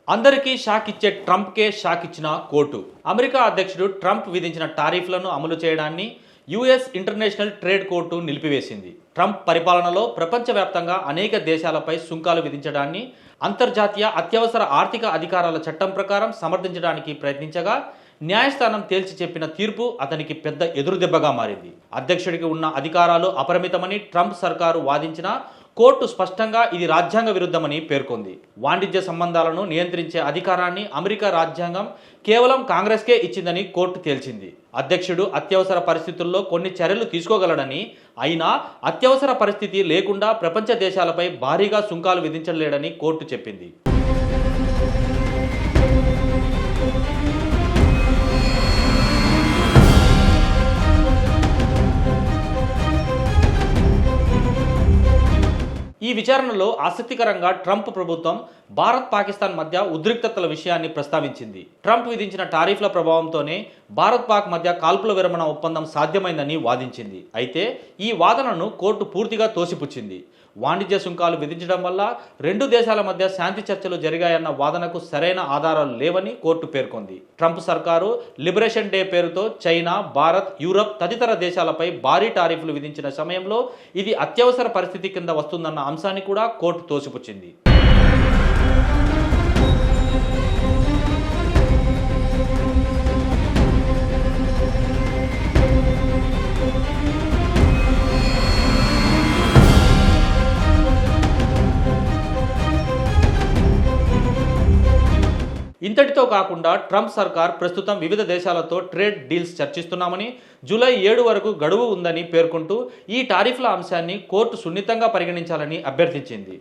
అందరికీ షాక్ ఇచ్చే ట్రంప్కే షాక్ ఇచ్చిన కోర్టు. అమెరికా అధ్యక్షుడు ట్రంప్ విధించిన టారిఫ్లను అమలు చేయడాన్ని యుఎస్ ఇంటర్నేషనల్ ట్రేడ్ కోర్టు నిలిపివేసింది. ట్రంప్ పరిపాలనలో ప్రపంచవ్యాప్తంగా అనేక దేశాలపై సుంకాలు విధించడాన్ని అంతర్జాతీయ అత్యవసర ఆర్థిక అధికారాల చట్టం ప్రకారం సమర్థించడానికి ప్రయత్నించగా న్యాయస్థానం తేల్చి చెప్పిన తీర్పు అతనికి పెద్ద ఎదురుదెబ్బగా మారింది. అధ్యక్షుడికి ఉన్న అధికారాలు అపరిమితమని ట్రంప్ సర్కారు వాదించినా కోర్టు స్పష్టంగా ఇది రాజ్యాంగ విరుద్ధమని పేర్కొంది. వాణిజ్య సంబంధాలను నియంత్రించే అధికారాన్ని అమెరికా రాజ్యాంగం కేవలం కాంగ్రెస్కే ఇచ్చిందని కోర్టు తేల్చింది. అధ్యక్షుడు అత్యవసర పరిస్థితుల్లో కొన్ని చర్యలు తీసుకోగలడని, అయినా అత్యవసర పరిస్థితి లేకుండా ప్రపంచ దేశాలపై భారీగా సుంకాలు విధించలేడని కోర్టు చెప్పింది. ఈ విచారణలో ఆసక్తికరంగా ట్రంప్ ప్రభుత్వం భారత్ పాకిస్తాన్ మధ్య ఉద్రిక్తతల విషయాన్ని ప్రస్తావించింది. ట్రంప్ విధించిన టారిఫ్ల ప్రభావంతోనే భారత్ పాక్ మధ్య కాల్పుల విరమణ ఒప్పందం సాధ్యమైందని వాదించింది. అయితే ఈ వాదనను కోర్టు పూర్తిగా తోసిపుచ్చింది. వాణిజ్య సుంకాలు విధించడం వల్ల రెండు దేశాల మధ్య శాంతి చర్చలు జరిగాయన్న వాదనకు సరైన ఆధారాలు లేవని కోర్టు పేర్కొంది. ట్రంప్ సర్కారు లిబరేషన్ డే పేరుతో చైనా, భారత్, యూరప్ తదితర దేశాలపై భారీ టారిఫ్లు విధించిన సమయంలో ఇది అత్యవసర పరిస్థితి కింద వస్తుందన్న అంశాన్ని కూడా కోర్టు తోసిపుచ్చింది. ఇంతటితో కాకుండా ట్రంప్ సర్కార్ ప్రస్తుతం వివిధ దేశాలతో ట్రేడ్ డీల్స్ చర్చిస్తున్నామని, జూలై 7 వరకు గడువు ఉందని పేర్కొంటూ ఈ టారిఫ్ల అంశాన్ని కోర్టు సున్నితంగా పరిగణించాలని అభ్యర్థించింది.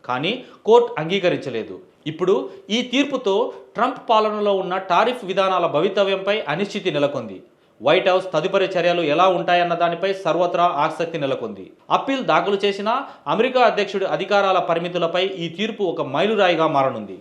కానీ కోర్టు అంగీకరించలేదు. ఇప్పుడు ఈ తీర్పుతో ట్రంప్ పాలనలో ఉన్న టారిఫ్ విధానాల భవితవ్యంపై అనిశ్చితి నెలకొంది. వైట్ హౌస్ తదుపరి చర్యలు ఎలా ఉంటాయన్న దానిపై సర్వత్రా ఆసక్తి నెలకొంది. అప్పీల్ దాఖలు చేసిన అమెరికా అధ్యక్షుడి అధికారాల పరిమితులపై ఈ తీర్పు ఒక మైలురాయిగా మారనుంది.